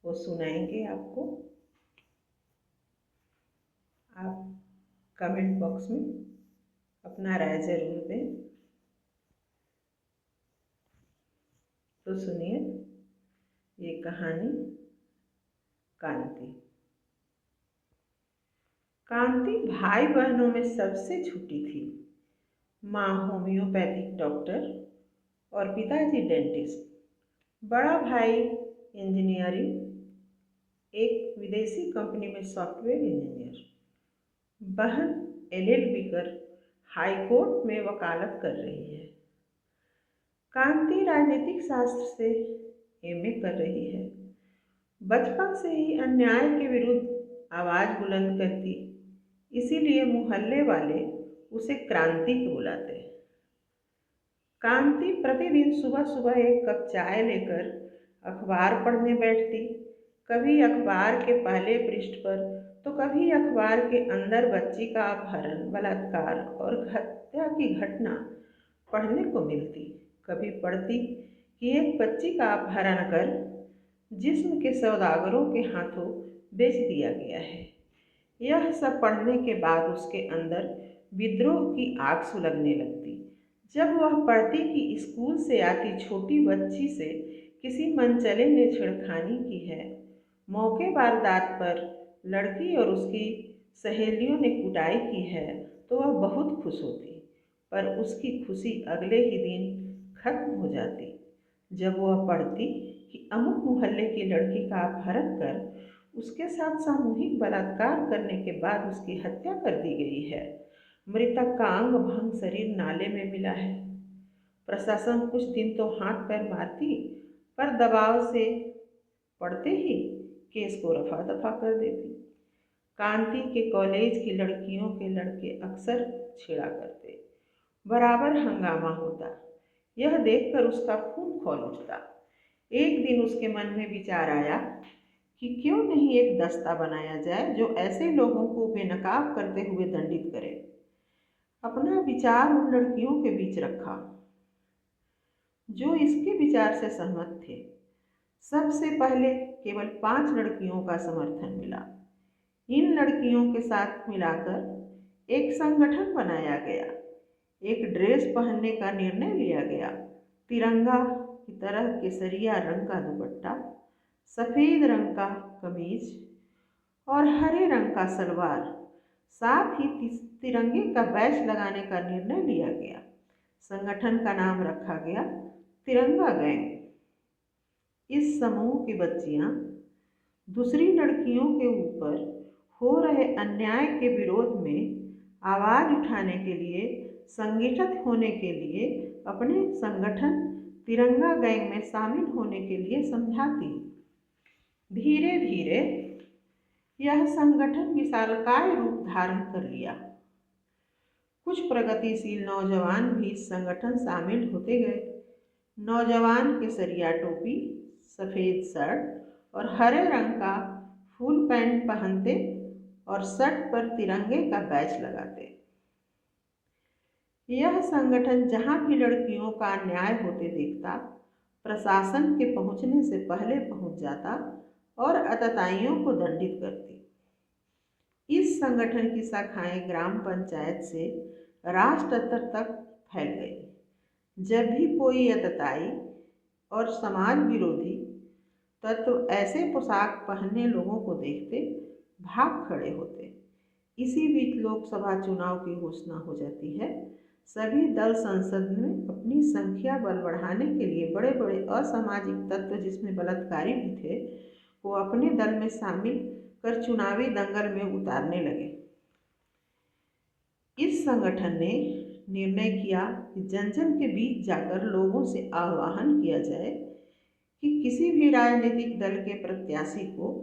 वो सुनाएंगे आपको। आप कमेंट बॉक्स में अपना राय ज़रूर दें। तो सुनिए ये कहानी कांति। कांति भाई बहनों में सबसे छोटी थी। माँ होम्योपैथिक डॉक्टर और पिताजी डेंटिस्ट। बड़ा भाई इंजीनियरिंग, एक विदेशी कंपनी में सॉफ्टवेयर इंजीनियर। बहन एलएलबी कर हाई कोर्ट में वकालत कर रही है। कांति राजनीतिक शास्त्र से एमए कर रही है। बचपन से ही अन्याय के विरुद्ध आवाज बुलंद करती, इसीलिए मोहल्ले वाले उसे क्रांति को बुलाते। कांति प्रतिदिन सुबह सुबह एक कप चाय लेकर अखबार पढ़ने बैठती। कभी अखबार के पहले पृष्ठ पर तो कभी अखबार के अंदर बच्ची का अपहरण, बलात्कार और हत्या की घटना पढ़ने को मिलती। कभी पढ़ती कि एक बच्ची का अपहरण कर जिस्म के सौदागरों के हाथों बेच दिया गया है। यह सब पढ़ने के बाद उसके अंदर विद्रोह की आग सुलगने लगती। जब वह पढ़ती कि स्कूल से आती छोटी बच्ची से किसी मनचले ने छेड़खानी की है, मौके वारदात पर लड़की और उसकी सहेलियों ने कुटाई की है, तो वह बहुत खुश होती। पर उसकी खुशी अगले ही दिन खत्म हो जाती जब वह पढ़ती कि अमुक मोहल्ले की लड़की का अपहरण कर उसके साथ सामूहिक बलात्कार करने के बाद उसकी हत्या कर दी गई है। मृतक का अंग भंग शरीर नाले में मिला है। प्रशासन कुछ दिन तो हाथ पैर मारती, पर दबाव से पढ़ते ही केस को रफा दफा कर देती। कांति के कॉलेज की लड़कियों के लड़के अक्सर छेड़ा करते। बराबर हंगामा होता। यह देखकर उसका खून खौल उठता। एक दिन उसके मन में विचार आया कि क्यों नहीं एक दस्ता बनाया जाए जो ऐसे लोगों को बेनकाब करते हुए दंडित करे। अपना विचार उन लड़कियों के बीच रखा जो इसके विचार से सहमत थे। सबसे पहले केवल 5 लड़कियों का समर्थन मिला। इन लड़कियों के साथ मिलाकर एक संगठन बनाया गया। एक ड्रेस पहनने का निर्णय लिया गया। तिरंगा की तरह केसरिया रंग का दुपट्टा, सफ़ेद रंग का कमीज और हरे रंग का सलवार, साथ ही तिरंगे का बैच लगाने का निर्णय लिया गया। संगठन का नाम रखा गया तिरंगा गैंग। इस समूह की बच्चियां दूसरी लड़कियों के ऊपर हो रहे अन्याय के विरोध में आवाज उठाने के लिए, संगठित होने के लिए अपने संगठन तिरंगा गैंग में शामिल होने के लिए समझाती। धीरे धीरे यह संगठन विशालकाय रूप धारण कर लिया। कुछ प्रगतिशील नौजवान भी इस संगठन शामिल होते गए। नौजवान केसरिया टोपी, सफ़ेद शर्ट और हरे रंग का फुल पैंट पहनते और शर्ट पर तिरंगे का बैच लगाते। यह संगठन जहाँ भी लड़कियों का अन्याय होते देखता, प्रशासन के पहुँचने से पहले पहुँच जाता और आतताइयों को दंडित करती। इस संगठन की शाखाएं ग्राम पंचायत से राष्ट्र स्तर तक फैल गई। जब भी कोई आतताई और समाज विरोधी तत्व ऐसे पोशाक पहने लोगों को देखते, भाग खड़े होते। इसी बीच लोकसभा चुनाव की घोषणा हो जाती है। सभी दल संसद में अपनी संख्या बल बढ़ाने के लिए बड़े बड़े असामाजिक तत्व, जिसमें बलात्कारी भी थे, को अपने दल में शामिल कर चुनावी दंगल में उतारने लगे। इस संगठन ने निर्णय किया कि जन जन के बीच जाकर लोगों से आह्वान किया जाए कि किसी भी राजनीतिक दल के प्रत्याशी को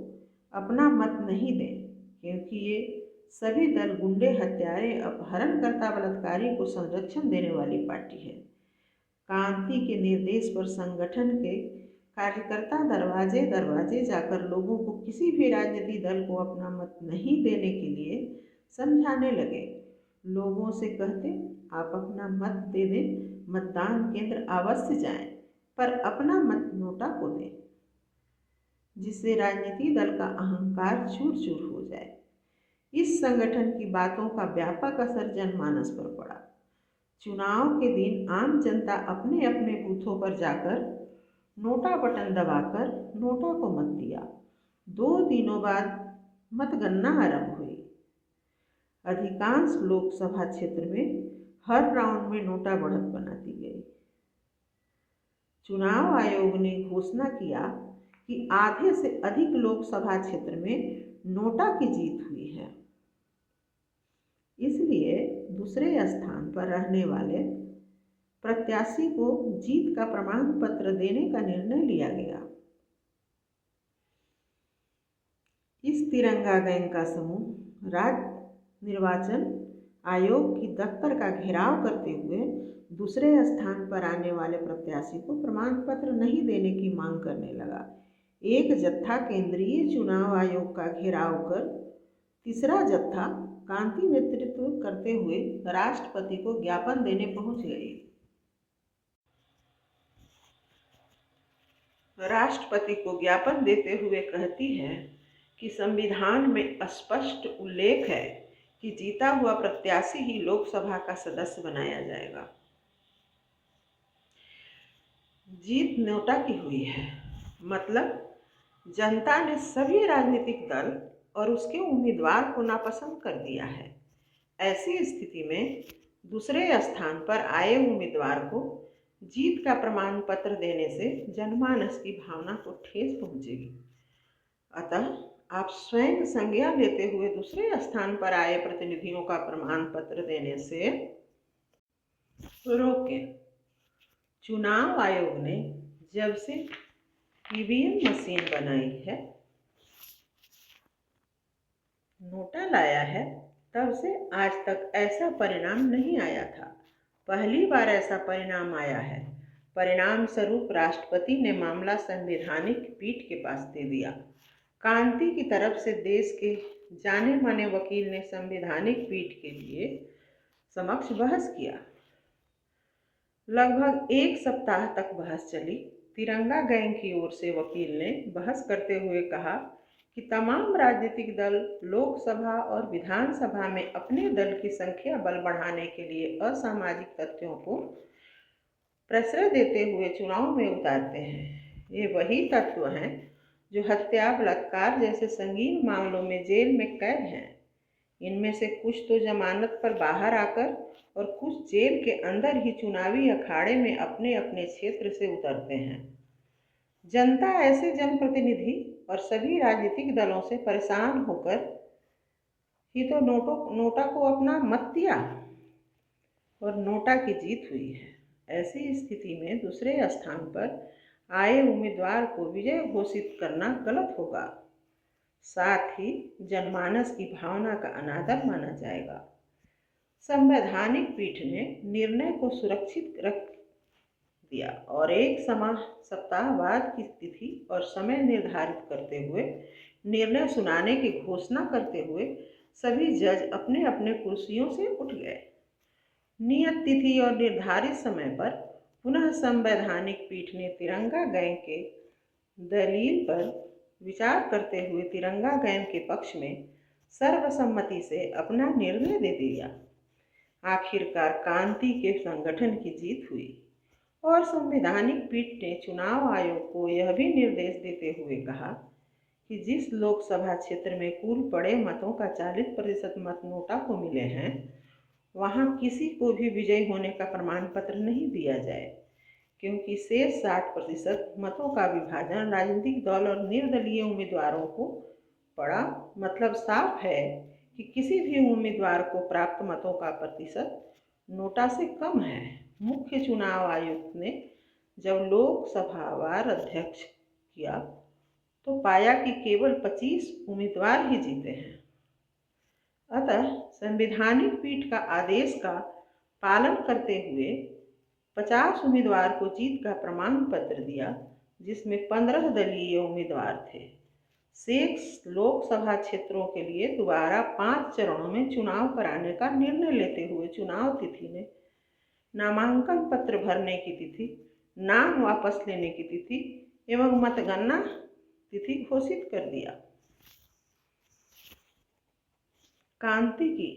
अपना मत नहीं दें, क्योंकि ये सभी दल गुंडे, हत्यारे, अपहरणकर्ता, बलात्कारी को संरक्षण देने वाली पार्टी है। कांति के निर्देश पर संगठन के कार्यकर्ता दरवाजे दरवाजे जाकर लोगों को किसी भी राजनीतिक दल को अपना मत नहीं देने के लिए समझाने लगे। लोगों से कहते, आप अपना मत दे दें, मतदान केंद्र अवश्य जाएं, पर अपना मत नोटा को दें। जिससे राजनीतिक दल का अहंकार चूर चूर हो जाए। इस संगठन की बातों का व्यापक असर जनमानस पर पड़ा। चुनाव के दिन आम जनता अपने अपने बूथों पर जाकर नोटा बटन दबाकर नोटा को मत दिया। 2 दिनों बाद मतगणना आरंभ हुई। अधिकांश लोकसभा क्षेत्र में हर राउंड में नोटा बढ़त बना दी गई। चुनाव आयोग ने घोषणा किया कि आधे से अधिक लोकसभा क्षेत्र में नोटा की जीत हुई है। इसलिए दूसरे स्थान पर रहने वाले प्रत्याशी को जीत का प्रमाण पत्र देने का निर्णय लिया गया। इस तिरंगा गैंग का समूह राज्य निर्वाचन आयोग की दफ्तर का घेराव करते हुए दूसरे स्थान पर आने वाले प्रत्याशी को प्रमाण पत्र नहीं देने की मांग करने लगा। एक जत्था केंद्रीय चुनाव आयोग का घेराव कर तीसरा जत्था कांति नेतृत्व करते हुए राष्ट्रपति को ज्ञापन देने पहुंच गई। राष्ट्रपति को ज्ञापन देते हुए कहती है कि संविधान में स्पष्ट उल्लेख है कि जीता हुआ प्रत्याशी ही लोकसभा का सदस्य बनाया जाएगा। जीत नोटा की हुई है, मतलब जनता ने सभी राजनीतिक दल और उसके उम्मीदवार को नापसंद कर दिया है। ऐसी स्थिति में दूसरे स्थान पर आए उम्मीदवार को जीत का प्रमाण पत्र देने से जनमानस की भावना को ठेस पहुंचेगी। अतः आप स्वयं संज्ञा लेते हुए दूसरे स्थान पर आए प्रतिनिधियों का प्रमाण पत्र देने से रोकें। चुनाव आयोग ने जब से ईवीएम मशीन बनाई है, नोटा लाया है, तब से आज तक ऐसा परिणाम नहीं आया था। पहली बार ऐसा परिणाम आया है। परिणाम स्वरूप राष्ट्रपति ने मामला संवैधानिक पीठ के पास दे दिया। कांति की तरफ से देश के जाने माने वकील ने संवैधानिक पीठ के लिए समक्ष बहस किया। लगभग 1 सप्ताह तक बहस चली। तिरंगा गैंग की ओर से वकील ने बहस करते हुए कहा कि तमाम राजनीतिक दल लोकसभा और विधानसभा में अपने दल की संख्या बल बढ़ाने के लिए असामाजिक तथ्यों को प्रश्रय देते हुए चुनाव में उतारते हैं। ये वही तत्व हैं जो हत्या, बलात्कार जैसे संगीन मामलों में जेल में कैद हैं। इनमें से कुछ तो जमानत पर बाहर आकर और कुछ जेल के अंदर ही चुनावी अखाड़े में अपने अपने क्षेत्र से उतरते हैं। जनता ऐसे जनप्रतिनिधि और सभी राजनीतिक दलों से परेशान होकर ही तो नोटा को अपना मत दिया और नोटा की जीत हुई है। ऐसी स्थिति में दूसरे स्थान पर आए उम्मीदवार को विजय घोषित करना गलत होगा, साथ ही जनमानस की भावना का अनादर माना जाएगा। संवैधानिक पीठ ने निर्णय को सुरक्षित रख दिया और एक सप्ताह बाद की तिथि और समय निर्धारित करते हुए निर्णय सुनाने की घोषणा करते हुए सभी जज अपने अपने कुर्सियों से उठ गए। नियत तिथि और निर्धारित समय पर पुनः संवैधानिक पीठ ने तिरंगा गैंग के दलील पर विचार करते हुए तिरंगा गैंग के पक्ष में सर्वसम्मति से अपना निर्णय दे दिया। आखिरकार कांति के संगठन की जीत हुई और संवैधानिक पीठ ने चुनाव आयोग को यह भी निर्देश देते हुए कहा कि जिस लोकसभा क्षेत्र में कुल पड़े मतों का 40% मत नोटा को मिले हैं, वहां किसी को भी विजयी होने का प्रमाण पत्र नहीं दिया जाए, क्योंकि शेष 60% मतों का विभाजन राजनीतिक दल और निर्दलीय उम्मीदवारों को पड़ा। मतलब साफ है कि किसी भी उम्मीदवार को प्राप्त मतों का प्रतिशत नोटा से कम है। मुख्य चुनाव आयुक्त ने जब लोकसभावार अध्यक्ष किया तो पाया कि केवल 25 उम्मीदवार ही जीते हैं। अतः संवैधानिक पीठ का आदेश का पालन करते हुए 50 उम्मीदवार को जीत का प्रमाण पत्र दिया, जिसमें 15 दलीय उम्मीदवार थे। शेष लोकसभा क्षेत्रों के लिए दोबारा 5 चरणों में चुनाव कराने का निर्णय लेते हुए चुनाव तिथि ने नामांकन पत्र भरने की तिथि, नाम वापस लेने की तिथि एवं मतगणना तिथि घोषित कर दिया। कांति की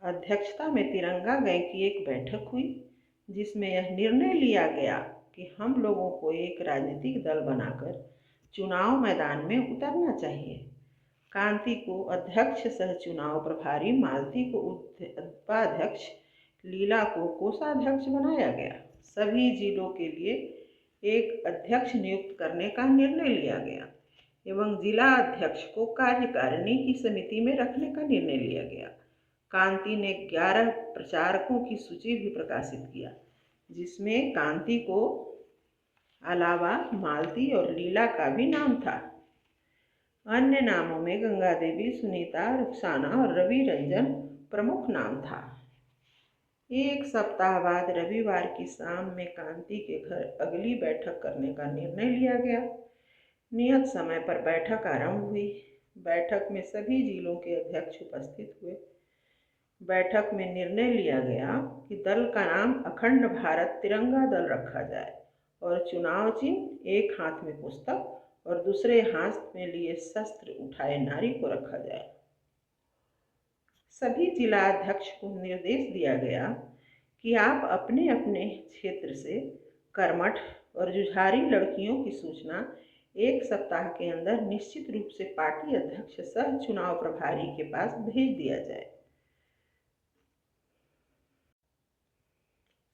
अध्यक्षता में तिरंगा गैंग की एक बैठक हुई, जिसमें यह निर्णय लिया गया कि हम लोगों को एक राजनीतिक दल बनाकर चुनाव मैदान में उतरना चाहिए। कांति को अध्यक्ष सह चुनाव प्रभारी, मालती को उपाध्यक्ष, लीला को कोषाध्यक्ष बनाया गया। सभी जिलों के लिए एक अध्यक्ष नियुक्त करने का निर्णय लिया गया एवं जिला अध्यक्ष को कार्यकारिणी की समिति में रखने का निर्णय लिया गया। कांति ने 11 प्रचारकों की सूची भी प्रकाशित किया, जिसमें कांति को अलावा मालती और लीला का भी नाम था। अन्य नामों में गंगा देवी, सुनीता, रुखसाना और रवि रंजन प्रमुख नाम था। एक सप्ताह बाद रविवार की शाम में कांति के घर अगली बैठक करने का निर्णय लिया गया। नियत समय पर बैठक आरंभ हुई। बैठक में सभी जिलों के अध्यक्ष उपस्थित हुए। बैठक में निर्णय लिया गया कि दल का नाम अखंड भारत तिरंगा दल रखा जाए और चुनाव चिन्ह एक हाथ में पुस्तक और दूसरे हाथ में लिए शस्त्र उठाए नारी को रखा जाए। सभी जिला अध्यक्ष को निर्देश दिया गया कि आप अपने अपने क्षेत्र से कर्मठ और जुझारू लड़कियों की सूचना एक सप्ताह के अंदर निश्चित रूप से पार्टी अध्यक्ष सह चुनाव प्रभारी के पास भेज दिया जाए।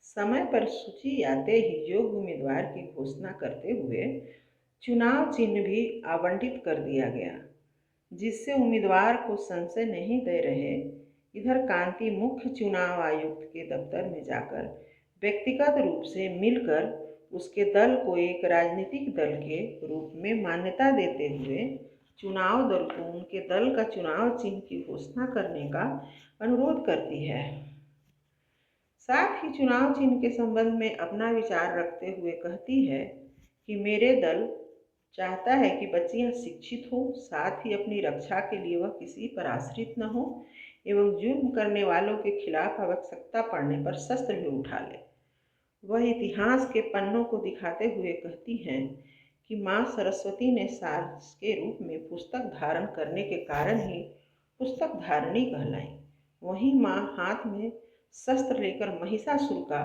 समय पर सूची आते ही योग्य उम्मीदवार की घोषणा करते हुए चुनाव चिन्ह भी आवंटित कर दिया गया, जिससे उम्मीदवार को संशय नहीं दे रहे। इधर कांति मुख्य चुनाव आयुक्त के दफ्तर में जाकर व्यक्तिगत रूप से मिलकर उसके दल को एक राजनीतिक दल के रूप में मान्यता देते हुए चुनाव दल को उनके दल का चुनाव चिन्ह की घोषणा करने का अनुरोध करती है। साथ ही चुनाव चिन्ह के संबंध में अपना विचार रखते हुए कहती है कि मेरे दल चाहता है कि बच्चियां शिक्षित हो, साथ ही अपनी रक्षा के लिए वह किसी पर आश्रित न हो एवं जुर्म करने वालों के खिलाफ आवश्यकता पड़ने पर शस्त्र भी उठा ले। वह इतिहास के पन्नों को दिखाते हुए कहती हैं कि माँ सरस्वती ने सारस के रूप में पुस्तक धारण करने के कारण ही पुस्तक धारणी कहलाई। वहीं माँ हाथ में शस्त्र लेकर महिषासुर का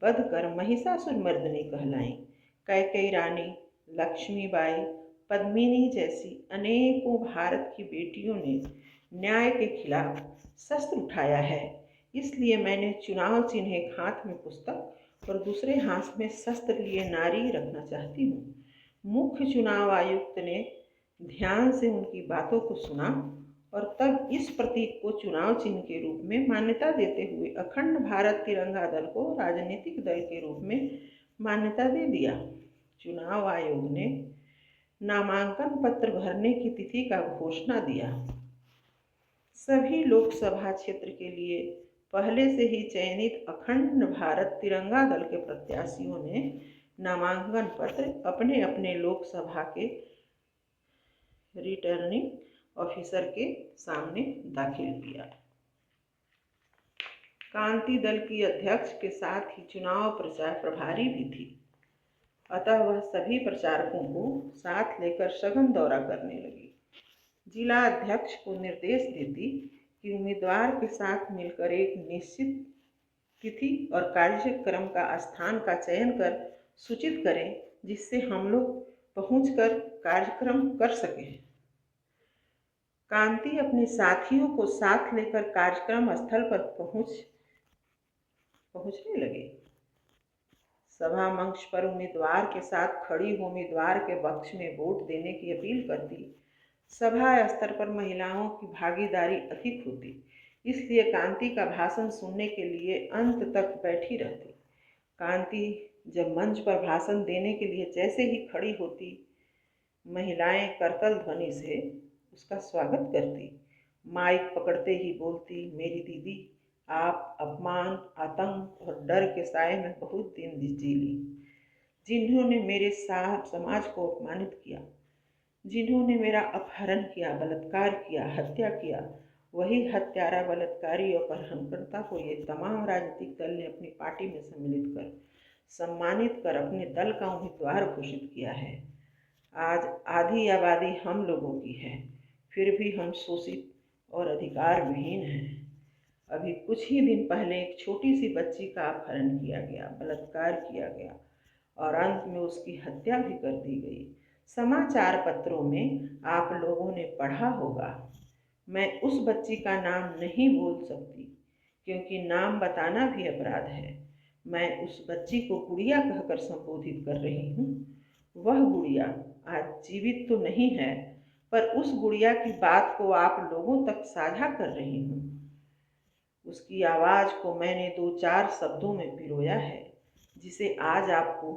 वध कर महिषासुर मर्दिनी कहलाई। कैकेयी रानी, लक्ष्मीबाई, पद्मिनी जैसी अनेकों भारत की बेटियों ने न्याय के खिलाफ शस्त्र उठाया है। इसलिए मैंने चुनाव चिन्ह एक हाथ में पुस्तक और दूसरे हाथ में शस्त्र लिए नारी रखना चाहती हूँ। मुख्य चुनाव आयुक्त ने ध्यान से उनकी बातों को सुना और तब इस प्रतीक को चुनाव चिन्ह के रूप में मान्यता देते हुए अखंड भारत तिरंगा दल को राजनीतिक दल के रूप में मान्यता दे दिया। चुनाव आयोग ने नामांकन पत्र भरने की तिथि का घोषणा दिया। सभी लोकसभा क्षेत्र के लिए पहले से ही चयनित अखंड भारत तिरंगा दल के प्रत्याशियों ने नामांकन पत्र अपने अपने लोकसभा के रिटर्निंग ऑफिसर के सामने दाखिल किया। कांति दल की अध्यक्ष के साथ ही चुनाव प्रचार प्रभारी भी थी, अतः वह सभी प्रचारकों को साथ लेकर सघन दौरा करने लगी। जिला अध्यक्ष को निर्देश देती कि उम्मीदवार के साथ मिलकर एक निश्चित तिथि और कार्यक्रम का स्थान का चयन कर सूचित करें, जिससे हम लोग पहुंचकर कार्यक्रम कर सकें। कांति अपने साथियों को साथ लेकर कार्यक्रम स्थल पर पहुंचने लगे। सभा मंच पर उम्मीदवार के साथ खड़ी उम्मीदवार के पक्ष में वोट देने की अपील करती। सभा स्तर पर महिलाओं की भागीदारी अधिक होती, इसलिए कांति का भाषण सुनने के लिए अंत तक बैठी रहती। कांति जब मंच पर भाषण देने के लिए जैसे ही खड़ी होती, महिलाएं करतल ध्वनि से उसका स्वागत करती। माइक पकड़ते ही बोलती, मेरी दीदी, आप अपमान, आतंक और डर के साए में बहुत दिन जी ली। जिन्होंने मेरे समाज को अपमानित किया, जिन्होंने मेरा अपहरण किया, बलात्कार किया, हत्या किया, वही हत्यारा, बलात्कारी और अपहरणकर्ता को ये तमाम राजनीतिक दल ने अपनी पार्टी में सम्मिलित कर सम्मानित कर अपने दल का उम्मीदवार घोषित किया है। आज आधी आबादी हम लोगों की है, फिर भी हम शोषित और अधिकार विहीन हैं। अभी कुछ ही दिन पहले एक छोटी सी बच्ची का अपहरण किया गया, बलात्कार किया गया और अंत में उसकी हत्या भी कर दी गई। समाचार पत्रों में आप लोगों ने पढ़ा होगा। मैं उस बच्ची का नाम नहीं बोल सकती क्योंकि नाम बताना भी अपराध है। मैं उस बच्ची को गुड़िया कहकर संबोधित कर रही हूँ। वह गुड़िया आज जीवित तो नहीं है, पर उस गुड़िया की बात को आप लोगों तक साझा कर रही हूँ। उसकी आवाज़ को मैंने 2-4 शब्दों में पिरोया है, जिसे आज आपको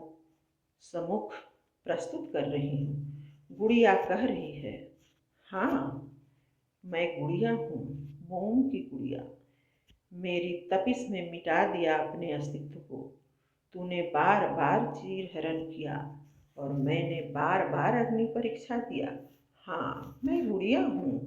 सम्मुख प्रस्तुत कर रही हूँ। गुड़िया कह रही है, हाँ, मैं गुड़िया हूँ, मोम की गुड़िया। मेरी तपिश में मिटा दिया अपने अस्तित्व को। तूने बार बार चीर हरण किया और मैंने बार बार अग्नि परीक्षा दिया। हाँ, मैं गुड़िया हूँ।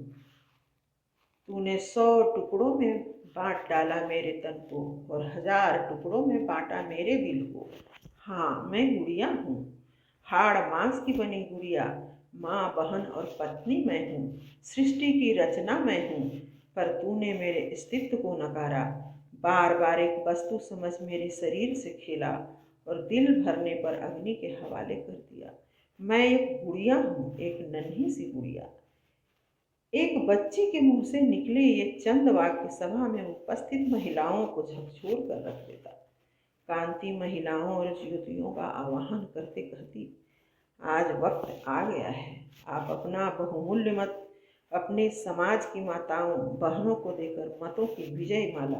तूने 100 टुकड़ों में बांट डाला मेरे तन को और 1000 टुकड़ों में बांटा मेरे दिल को। हाँ, मैं गुड़िया हूँ, हाड़ मांस की बनी गुड़िया। माँ, बहन और पत्नी मैं हूँ, सृष्टि की रचना मैं हूँ। पर तूने मेरे अस्तित्व को नकारा, बार बार एक वस्तु समझ मेरे शरीर से खेला और दिल भरने पर अग्नि के हवाले कर दिया। मैं एक गुड़िया हूँ, एक नन्ही सी गुड़िया। एक बच्ची के मुंह से निकले ये चंद वाक्य सभा में उपस्थित महिलाओं को झकझोर कर रख देता। कांति महिलाओं और युवतियों का आह्वान करते कहती, आज वक्त आ गया है, आप अपना बहुमूल्य मत अपने समाज की माताओं बहनों को देकर मतों की विजय माला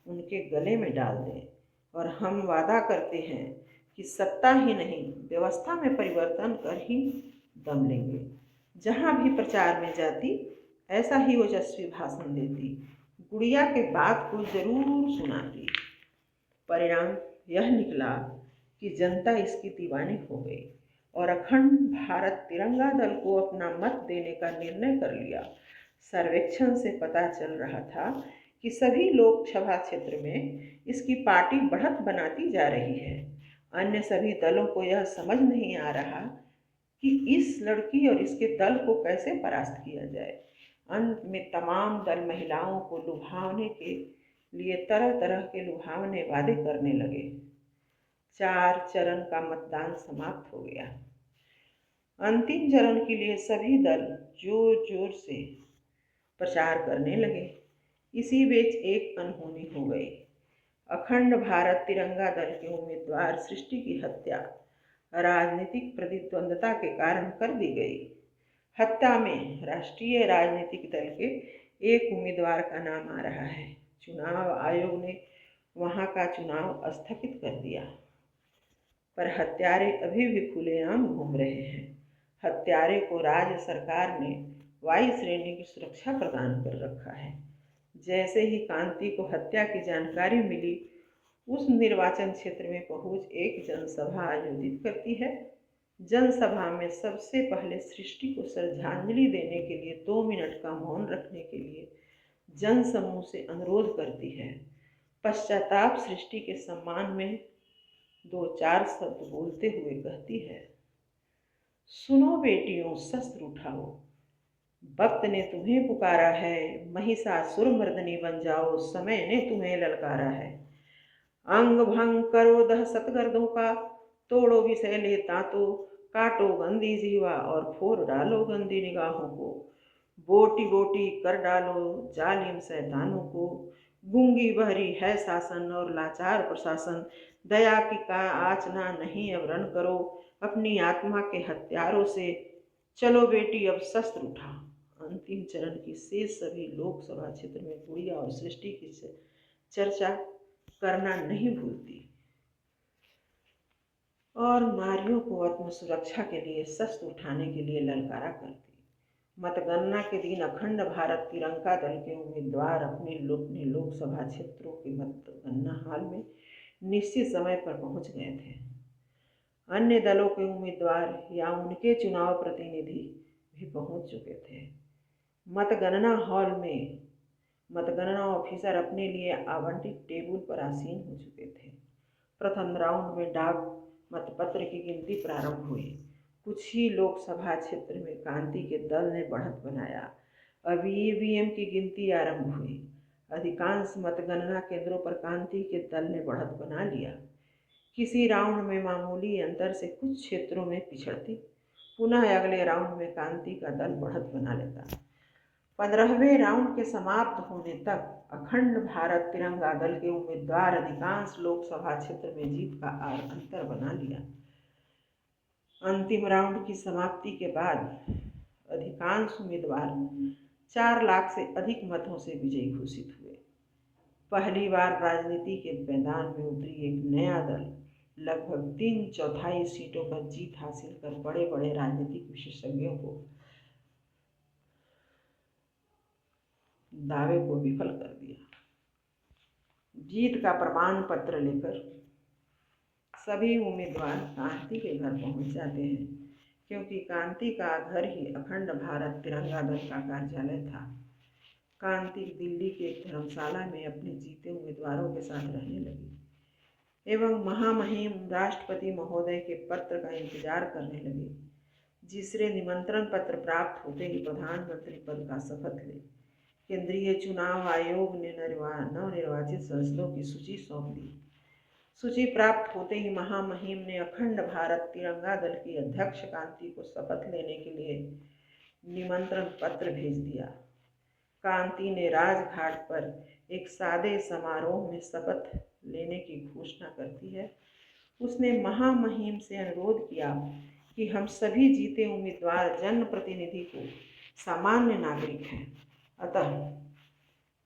उनके गले में डाल दें। और हम वादा करते हैं कि सत्ता ही नहीं, व्यवस्था में परिवर्तन कर ही दम लेंगे। जहाँ भी प्रचार में जाती, ऐसा ही ओजस्वी भाषण देती, गुड़िया के बात को जरूर सुनाती। परिणाम यह निकला कि जनता इसकी दीवानी हो गई और अखंड भारत तिरंगा दल को अपना मत देने का निर्णय कर लिया। सर्वेक्षण से पता चल रहा था कि सभी लोकसभा क्षेत्र में इसकी पार्टी बढ़त बनाती जा रही है। अन्य सभी दलों को यह समझ नहीं आ रहा कि इस लड़की और इसके दल को कैसे परास्त किया जाए। अंत में तमाम दल महिलाओं को लुभावने के लिए तरह तरह के लुभावने वादे करने लगे। 4 चरण का मतदान समाप्त हो गया। अंतिम चरण के लिए सभी दल जोर जोर से प्रचार करने लगे। इसी बीच एक अनहोनी हो गई। अखंड भारत तिरंगा दल के उम्मीदवार सृष्टि की हत्या राजनीतिक प्रतिद्वंद्विता के कारण कर दी गई। हत्या में राष्ट्रीय राजनीतिक दल के एक उम्मीदवार का नाम आ रहा है। चुनाव आयोग ने वहां का चुनाव स्थगित कर दिया, पर हत्यारे अभी भी खुलेआम घूम रहे हैं। हत्यारे को राज्य सरकार ने वायु श्रेणी की सुरक्षा प्रदान कर रखा है। जैसे ही कांति को हत्या की जानकारी मिली, उस निर्वाचन क्षेत्र में पहुंच एक जनसभा आयोजित करती है। जनसभा में सबसे पहले सृष्टि को श्रद्धांजलि देने के लिए 2 मिनट का मौन रखने के लिए जनसमूह से अनुरोध करती है। पश्चाताप सृष्टि के सम्मान में 2-4 शब्द बोलते हुए कहती है, सुनो बेटियों, शस्त्र उठाओ, वक्त ने तुम्हें पुकारा है, महिषासुर मर्दनी बन जाओ, समय ने तुम्हें ललकारा है। अंग भंग करो दहशत गर्दों का, तोड़ो विषैले दांतों, काटो गंदी जीवा और फोड़ डालो गंदी निगाहों को। बोटी बोटी कर डालो जालिम शैतानों को। गूंगी बहरी है शासन और लाचार प्रशासन, दया की का आचना नहीं अब रन करो अपनी आत्मा के हत्यारों से। चलो बेटी अब शस्त्र उठा। अंतिम चरण की शेष सभी लोकसभा क्षेत्र में गुड़िया और सृष्टि की चर्चा करना नहीं भूलती और नारियों को आत्म सुरक्षा के लिए शस्त्र उठाने के लिए ललकारा करती। मतगणना के दिन अखंड भारत तिरंगा दल के उम्मीदवार अपने लोकसभा क्षेत्रों के मतगणना हॉल में निश्चित समय पर पहुंच गए थे। अन्य दलों के उम्मीदवार या उनके चुनाव प्रतिनिधि भी पहुंच चुके थे। मतगणना हॉल में मतगणना ऑफिसर अपने लिए आवंटित टेबल पर आसीन हो चुके थे। प्रथम राउंड में डाक मतपत्र की गिनती प्रारंभ हुई। कुछ ही लोकसभा क्षेत्र में कांति के दल ने बढ़त बनाया। अब ईवीएम की गिनती आरंभ हुई। अधिकांश मतगणना केंद्रों पर कांति के दल ने बढ़त बना लिया। किसी राउंड में मामूली अंतर से कुछ क्षेत्रों में पिछड़ती, पुनः अगले राउंड में कांति का दल बढ़त बना लेता। 15वें राउंड के समाप्त होने तक अखंड भारत तिरंगा दल के उम्मीदवार अधिकांश लोकसभा क्षेत्र में जीत का अंतर बना लिया। अंतिम राउंड की समाप्ति के बाद अधिकांश उम्मीदवार 4 लाख से अधिक मतों से विजयी घोषित हुए। पहली बार राजनीति के मैदान में उतरी एक नया दल लगभग 3/4 सीटों पर जीत हासिल कर बड़े बड़े राजनीतिक विशेषज्ञों को दावे को विफल कर दिया। जीत का प्रमाण पत्र लेकर सभी उम्मीदवार कांति के घर पहुंच जाते हैं, क्योंकि कांति का घर ही अखंड भारत तिरंगा दल का कार्यालय था। कांति दिल्ली के एक धर्मशाला में अपने जीते उम्मीदवारों के साथ रहने लगी एवं महामहिम राष्ट्रपति महोदय के पत्र का इंतजार करने लगे, जिससे निमंत्रण पत्र प्राप्त होते ही प्रधानमंत्री पद का शपथ ले केंद्रीय चुनाव आयोग ने नवनिर्वाचित सांसदों की सूची सौंप दी। सूची प्राप्त होते ही महामहिम ने अखंड भारत तिरंगा दल की अध्यक्ष कांति को शपथ लेने के लिए निमंत्रण पत्र भेज दिया। कांति ने राजघाट पर एक सादे समारोह में शपथ लेने की घोषणा करती है। उसने महामहिम से अनुरोध किया कि हम सभी जीते उम्मीदवार जनप्रतिनिधि को सामान्य नागरिक हैं, अतः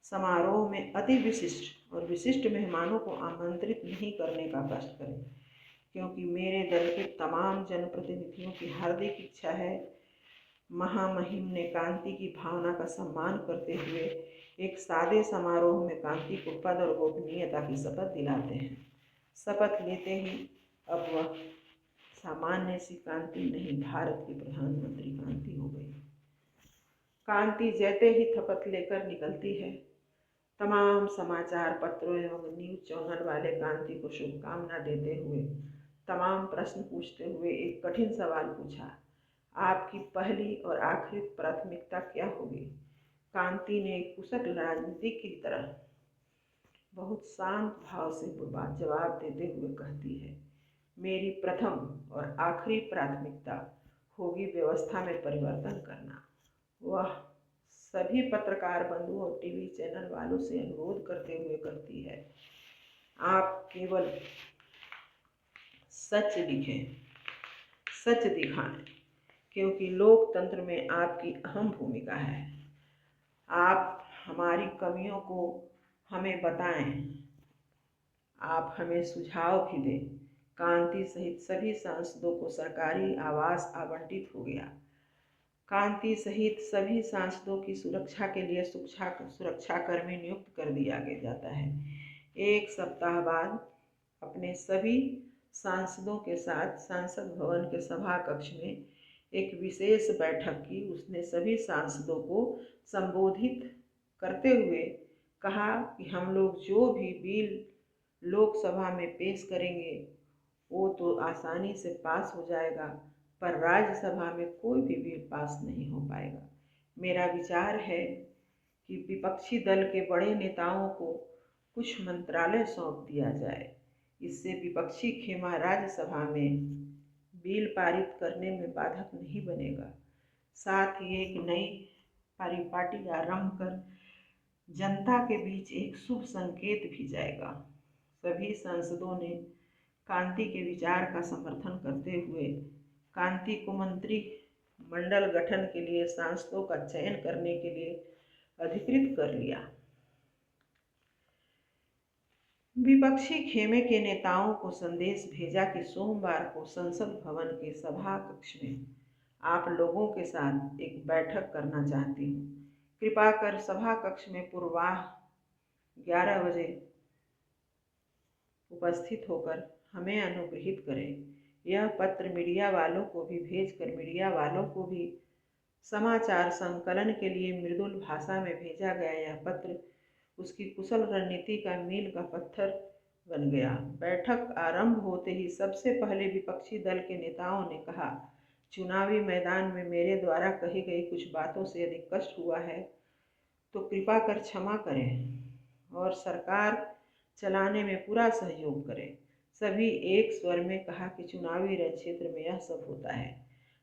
समारोह में अति विशिष्ट और विशिष्ट मेहमानों को आमंत्रित नहीं करने का कष्ट करें, क्योंकि मेरे दल के तमाम जनप्रतिनिधियों की हार्दिक इच्छा है। महामहिम ने कांति की भावना का सम्मान करते हुए एक सादे समारोह में कांति को पद और गोपनीयता की शपथ दिलाते हैं। शपथ लेते ही अब वह सामान्य सी कांति नहीं, भारत की प्रधानमंत्री कांति हो गई। कांति जैसे ही शपथ लेकर निकलती है, तमाम समाचार पत्रों एवं न्यूज चैनल वाले कांति को शुभकामना देते हुए तमाम प्रश्न पूछते हुए एक कठिन सवाल पूछा, आपकी पहली और आखिरी प्राथमिकता क्या होगी? कांति ने एक कुशल राजनीतिक की तरह बहुत शांत भाव से जवाब देते हुए कहती है, मेरी प्रथम और आखिरी प्राथमिकता होगी व्यवस्था में परिवर्तन करना। वह सभी पत्रकार बंधुओं और टीवी चैनल वालों से अनुरोध करते हुए कहती है, आप केवल सच लिखें, सच दिखाएं, क्योंकि लोकतंत्र में आपकी अहम भूमिका है। आप हमारी कमियों को हमें बताएं, आप हमें सुझाव भी दें। कांति सहित सभी सांसदों को सरकारी आवास आवंटित हो गया। कांति सहित सभी सांसदों की सुरक्षा के लिए सुरक्षाकर्मी नियुक्त कर दिया जाता है। 1 सप्ताह बाद अपने सभी सांसदों के साथ सांसद भवन के सभा कक्ष में एक विशेष बैठक की। उसने सभी सांसदों को संबोधित करते हुए कहा कि हम लोग जो भी बिल लोकसभा में पेश करेंगे वो तो आसानी से पास हो जाएगा, पर राज्यसभा में कोई भी बिल पास नहीं हो पाएगा। मेरा विचार है कि विपक्षी दल के बड़े नेताओं को कुछ मंत्रालय सौंप दिया जाए। इससे विपक्षी खेमा राज्यसभा में बिल पारित करने में बाधक नहीं बनेगा। साथ ही एक नई परिपाटी आरंभ कर जनता के बीच एक शुभ संकेत भी जाएगा। सभी सांसदों ने कांति के विचार का समर्थन करते हुए कांति को मंत्री मंडल गठन के लिए सांसदों का चयन करने के लिए अधिकृत कर लिया। विपक्षी खेमे के नेताओं को संदेश भेजा कि सोमवार को संसद भवन के सभा कक्ष में आप लोगों के साथ एक बैठक करना चाहती हूँ। कृपा कर सभा कक्ष में पूर्वाह 11 बजे उपस्थित होकर हमें अनुग्रहित करें। यह पत्र मीडिया वालों को भी भेजकर मीडिया वालों को भी समाचार संकलन के लिए मृदुल भाषा में भेजा गया। यह पत्र उसकी कुशल रणनीति का मील का पत्थर बन गया। बैठक आरंभ होते ही सबसे पहले विपक्षी दल के नेताओं ने कहा, चुनावी मैदान में मेरे द्वारा कही गई कुछ बातों से यदि कष्ट हुआ है तो कृपा कर क्षमा करें और सरकार चलाने में पूरा सहयोग करें। सभी एक स्वर में कहा कि चुनावी रण क्षेत्र में यह सब होता है।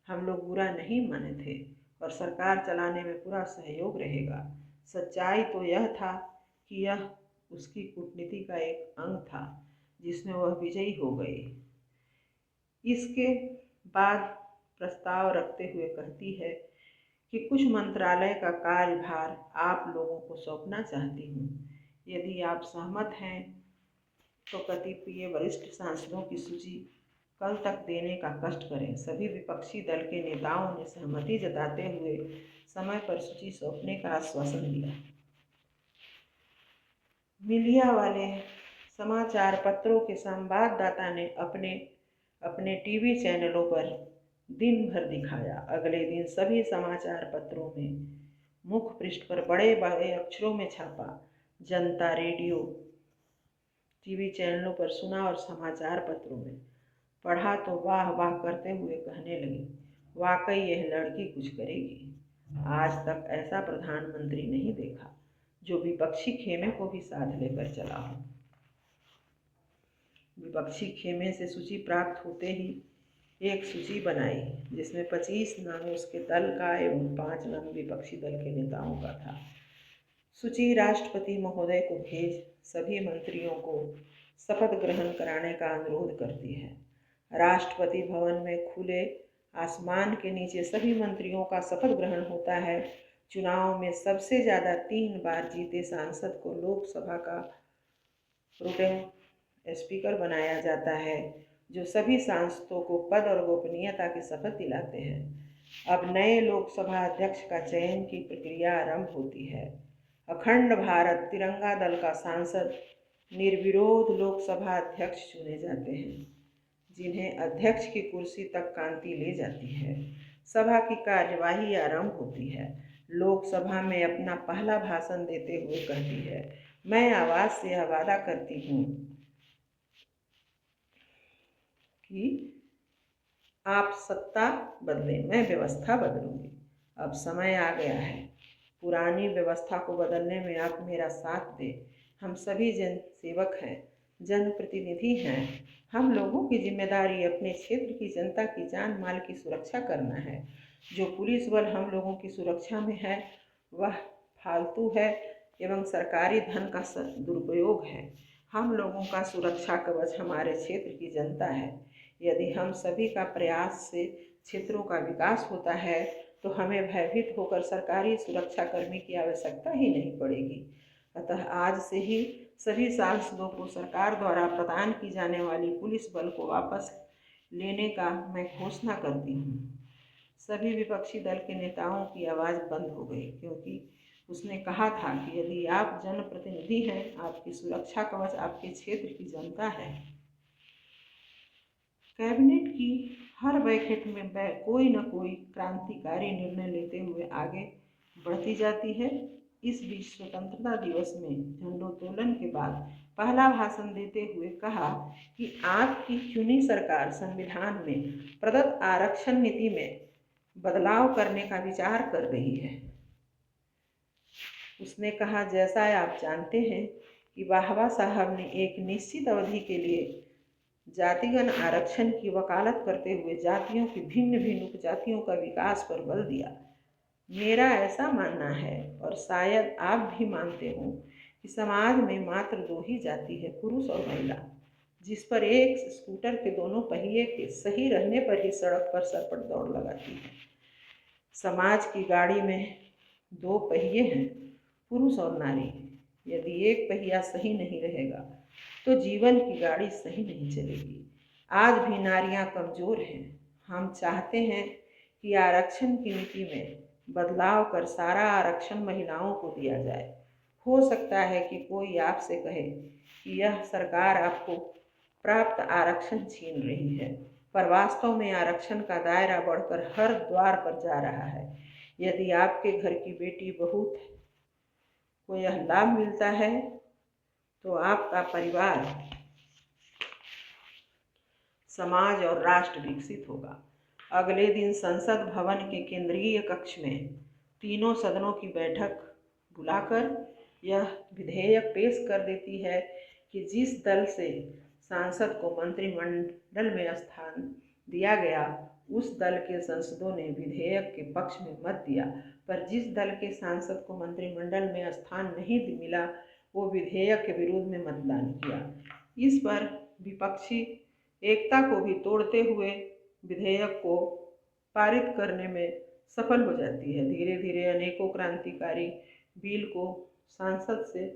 हम लोग बुरा नहीं माने थे और सरकार चलाने में पूरा सहयोग रहेगा। सच्चाई तो यह था कि यह उसकी कूटनीति का एक अंग था जिसमें वह विजयी हो गई। इसके बाद प्रस्ताव रखते हुए कहती है कि कुछ मंत्रालय का कार्यभार आप लोगों को सौंपना चाहती हूँ। यदि आप सहमत हैं तो कतिपय वरिष्ठ सांसदों की सूची कल तक देने का कष्ट करें। सभी विपक्षी दल के नेताओं ने सहमति जताते हुए समय पर सूची सौंपने का आश्वासन दिया। मीडिया वाले समाचार पत्रों के संवाददाता ने अपने अपने टीवी चैनलों पर दिन भर दिखाया। अगले दिन सभी समाचार पत्रों में मुख्य पृष्ठ पर बड़े बड़े अक्षरों में छापा। जनता रेडियो टीवी चैनलों पर सुना और समाचार पत्रों में पढ़ा तो वाह वाह करते हुए कहने लगी, वाकई यह लड़की कुछ करेगी। आज तक ऐसा प्रधानमंत्री नहीं देखा जो विपक्षी खेमे को भी साथ लेकर चला हो। विपक्षी खेमे से सूची प्राप्त होते ही एक सूची बनाई जिसमें 25 नाम उसके दल का एवं 5 नाम विपक्षी दल के नेताओं का था। सूची राष्ट्रपति महोदय को भेज सभी मंत्रियों को शपथ ग्रहण कराने का अनुरोध करती है। राष्ट्रपति भवन में खुले आसमान के नीचे सभी मंत्रियों का शपथ ग्रहण होता है। चुनाव में सबसे ज़्यादा 3 बार जीते सांसद को लोकसभा का प्रोटेम स्पीकर बनाया जाता है, जो सभी सांसदों को पद और गोपनीयता की शपथ दिलाते हैं। अब नए लोकसभा अध्यक्ष का चयन की प्रक्रिया आरंभ होती है। अखंड भारत तिरंगा दल का सांसद निर्विरोध लोकसभा अध्यक्ष चुने जाते हैं, जिन्हें अध्यक्ष की कुर्सी तक कांति ले जाती है। सभा की कार्यवाही आरंभ होती है। लोकसभा में अपना पहला भाषण देते हुए कहती है, मैं आवाज से यह वादा करती हूँ कि आप सत्ता बदलें, मैं व्यवस्था बदलूंगी। अब समय आ गया है, पुरानी व्यवस्था को बदलने में आप मेरा साथ दें। हम सभी जन सेवक हैं, जनप्रतिनिधि हैं। हम लोगों की जिम्मेदारी अपने क्षेत्र की जनता की जान माल की सुरक्षा करना है। जो पुलिस बल हम लोगों की सुरक्षा में है वह फालतू है एवं सरकारी धन का दुरुपयोग है। हम लोगों का सुरक्षा कवच हमारे क्षेत्र की जनता है। यदि हम सभी का प्रयास से क्षेत्रों का विकास होता है तो हमें भयभीत होकर सरकारी सुरक्षा कर्मी की आवश्यकता ही नहीं पड़ेगी। अतः आज से ही सभी सांसदों को सरकार द्वारा प्रदान की जाने वाली पुलिस बल को वापस लेने का मैं घोषणा करती हूँ। सभी विपक्षी दल के नेताओं की आवाज़ बंद हो गई, क्योंकि उसने कहा था कि यदि आप जनप्रतिनिधि हैं, आपकी सुरक्षा कवच आपके क्षेत्र की जनता है। कैबिनेट की हर बैठक में कोई न कोई क्रांतिकारी निर्णय लेते हुए आगे बढ़ती जाती है। इस बीच स्वतंत्रता दिवस में झंडोत्तोलन के बाद पहला भाषण देते हुए कहा कि आपकी चुनी सरकार संविधान में प्रदत्त आरक्षण नीति में बदलाव करने का विचार कर रही है। उसने कहा, जैसा आप जानते हैं कि बाबा साहब ने एक निश्चित अवधि के लिए जातिगत आरक्षण की वकालत करते हुए जातियों की भिन्न भिन्न उपजातियों का विकास पर बल दिया। मेरा ऐसा मानना है और शायद आप भी मानते हो कि समाज में मात्र 2 ही जाति है, पुरुष और महिला, जिस पर एक स्कूटर के दोनों पहिए के सही रहने पर ही सड़क पर सरपट दौड़ लगाती है। समाज की गाड़ी में 2 पहिए हैं, पुरुष और नारी। यदि एक पहिया सही नहीं रहेगा तो जीवन की गाड़ी सही नहीं चलेगी। आज भी नारियां कमज़ोर हैं। हम चाहते हैं कि आरक्षण की नीति में बदलाव कर सारा आरक्षण महिलाओं को दिया जाए। हो सकता है कि कोई आपसे कहे कि यह सरकार आपको प्राप्त आरक्षण छीन रही है, पर वास्तव में आरक्षण का दायरा बढ़कर हर द्वार पर जा रहा है। यदि आपके घर की बेटी बहू को यह लाभ मिलता है तो आपका परिवार, समाज और राष्ट्र विकसित होगा। अगले दिन संसद भवन के केंद्रीय कक्ष में तीनों सदनों की बैठक बुलाकर यह विधेयक पेश कर देती है कि जिस दल से सांसद को मंत्रिमंडल में स्थान दिया गया उस दल के सांसदों ने विधेयक के पक्ष में मत दिया, पर जिस दल के सांसद को मंत्रिमंडल में स्थान नहीं मिला वो विधेयक के विरोध में मतदान किया। इस पर विपक्षी एकता को भी तोड़ते हुए विधेयक को पारित करने में सफल हो जाती है। धीरे धीरे अनेकों क्रांतिकारी बिल को संसद से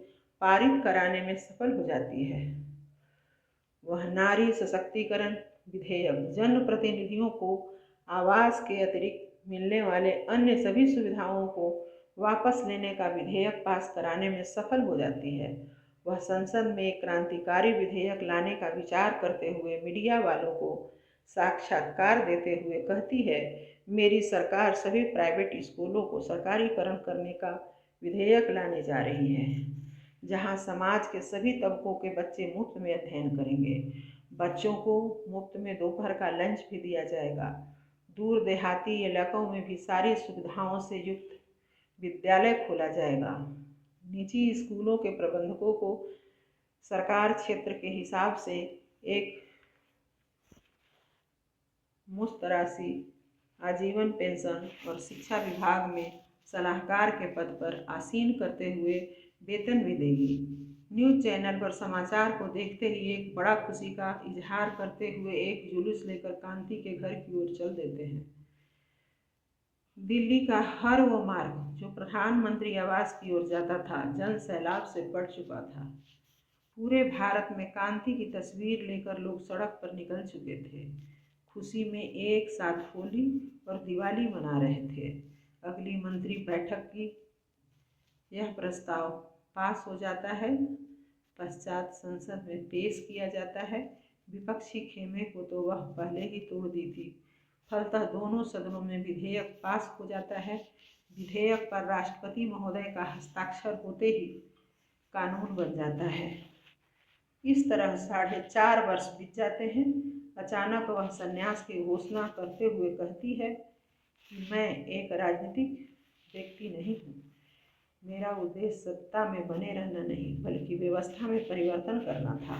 पारित कराने में सफल हो जाती है। वह नारी सशक्तिकरण विधेयक जनप्रतिनिधियों को आवास के अतिरिक्त मिलने वाले अन्य सभी सुविधाओं को वापस लेने का विधेयक पास कराने में सफल हो जाती है। वह संसद में एक क्रांतिकारी विधेयक लाने का विचार करते हुए मीडिया वालों को साक्षात्कार देते हुए कहती है, मेरी सरकार सभी प्राइवेट स्कूलों को सरकारीकरण करने का विधेयक लाने जा रही है, जहां समाज के सभी तबकों के बच्चे मुफ्त में अध्ययन करेंगे। बच्चों को मुफ्त में दोपहर का लंच भी दिया जाएगा। दूर देहाती इलाकों में भी सारी सुविधाओं से युक्त विद्यालय खोला जाएगा। निजी स्कूलों के प्रबंधकों को सरकार क्षेत्र के हिसाब से एक मुश्त राशि, आजीवन पेंशन और शिक्षा विभाग में सलाहकार के पद पर आसीन करते हुए वेतन भी देगी। न्यूज़ चैनल पर समाचार को देखते ही एक बड़ा खुशी का इजहार करते हुए एक जुलूस लेकर कांति के घर की ओर चल देते हैं। दिल्ली का हर वो मार्ग जो प्रधानमंत्री आवास की ओर जाता था जन सैलाब से बढ़ चुका था। पूरे भारत में कांति की तस्वीर लेकर लोग सड़क पर निकल चुके थे। खुशी में एक साथ होली और दिवाली मना रहे थे। अगली मंत्री बैठक की यह प्रस्ताव पास हो जाता है। पश्चात संसद में पेश किया जाता है। विपक्षी खेमे को तो वह पहले ही तोड़ दी थी। फलतः दोनों सदनों में विधेयक पास हो जाता है। विधेयक पर राष्ट्रपति महोदय का हस्ताक्षर होते ही कानून बन जाता है। इस तरह 4.5 वर्ष बीत जाते हैं। अचानक वह संन्यास की घोषणा करते हुए कहती है कि मैं एक राजनीतिक व्यक्ति नहीं हूँ। मेरा उद्देश्य सत्ता में बने रहना नहीं बल्कि व्यवस्था में परिवर्तन करना था।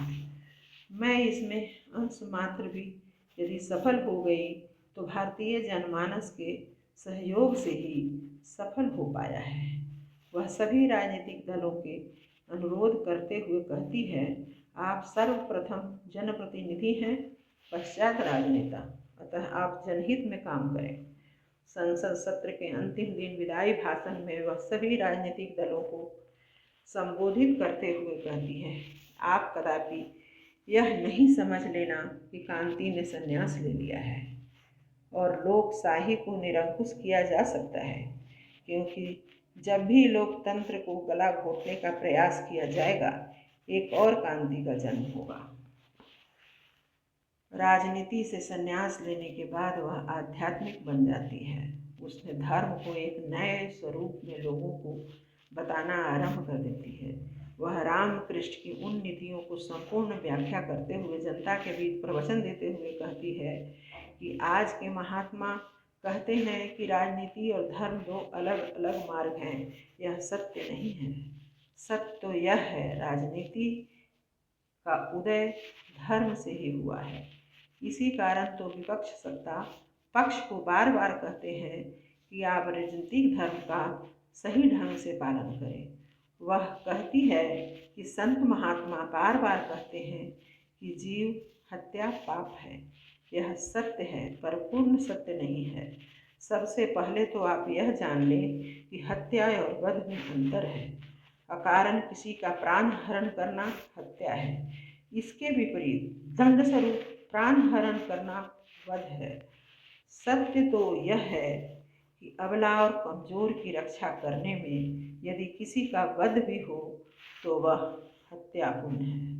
मैं इसमें अंश मात्र भी यदि सफल हो गई तो भारतीय जनमानस के सहयोग से ही सफल हो पाया है। वह सभी राजनीतिक दलों के अनुरोध करते हुए कहती है, आप सर्वप्रथम जनप्रतिनिधि हैं, पश्चात राजनेता, अतः आप जनहित में काम करें। संसद सत्र के अंतिम दिन विदाई भाषण में वह सभी राजनीतिक दलों को संबोधित करते हुए कहती है, आप कदापि यह नहीं समझ लेना कि कांति ने संन्यास ले लिया है और लोकशाही को निरंकुश किया जा सकता है, क्योंकि जब भी लोकतंत्र को गला घोटने का प्रयास किया जाएगा एक और कांति का जन्म होगा। राजनीति से संन्यास लेने के बाद वह आध्यात्मिक बन जाती है। उसने धर्म को एक नए स्वरूप में लोगों को बताना आरंभ कर देती है। वह रामकृष्ण की उन नीतियों को संपूर्ण व्याख्या करते हुए जनता के बीच प्रवचन देते हुए कहती है कि आज के महात्मा कहते हैं कि राजनीति और धर्म दो अलग अलग मार्ग हैं। यह सत्य नहीं है। सत्य तो यह है, राजनीति का उदय धर्म से ही हुआ है। इसी कारण तो विपक्ष सत्ता पक्ष को बार बार कहते हैं कि आप राजनीतिक धर्म का सही ढंग से पालन करें। वह कहती है कि संत महात्मा बार बार कहते हैं कि जीव हत्या पाप है। यह सत्य है पर पूर्ण सत्य नहीं है। सबसे पहले तो आप यह जान लें कि हत्या और वध में अंतर है। अकारण किसी का प्राण हरण करना हत्या है। इसके विपरीत दंड स्वरूप प्राण हरण करना वध है। सत्य तो यह है कि अबला और कमजोर की रक्षा करने में यदि किसी का वध भी हो तो वह हत्या पुण्य है।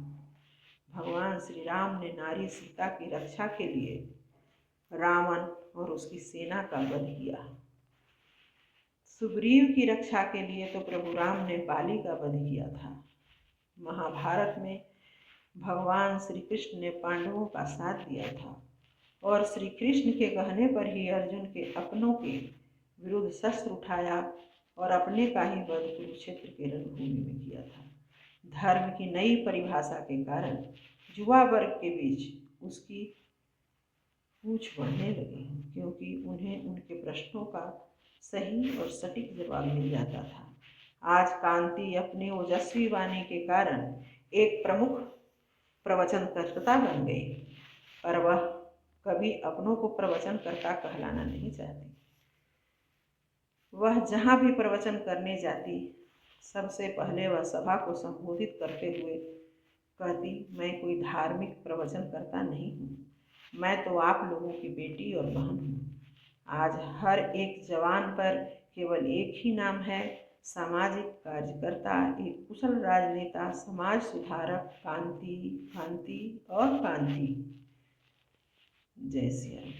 भगवान श्री राम ने नारी सीता की रक्षा के लिए रावण और उसकी सेना का वध किया। सुग्रीव की रक्षा के लिए तो प्रभु राम ने बाली का वध किया था। महाभारत में भगवान श्री कृष्ण ने पांडवों का साथ दिया था। और श्री कृष्ण के कहने पर ही अर्जुन के अपनों के विरुद्ध शस्त्र उठाया और अपने का ही वध कुरुक्षेत्र के रणभूमि में किया था। धर्म की नई परिभाषा के कारण युवा वर्ग के बीच उसकी पूछ बढ़ने लगी, क्योंकि उन्हें उनके प्रश्नों का सही और सटीक जवाब मिल जाता था। आज कांति अपने ओजस्वी वाणी के कारण एक प्रमुख प्रवचनकर्ता बन गई, पर वह कभी अपनों को प्रवचनकर्ता कहलाना नहीं चाहती। वह जहाँ भी प्रवचन करने जाती, सबसे पहले वह सभा को संबोधित करते हुए कहती, मैं कोई धार्मिक प्रवचनकर्ता नहीं हूँ, मैं तो आप लोगों की बेटी और बहन हूँ। आज हर एक जवान पर केवल एक ही नाम है, सामाजिक कार्यकर्ता, एक कुशल राजनेता, समाज सुधारक, कांति, कांति और कांति। जय श्री राम।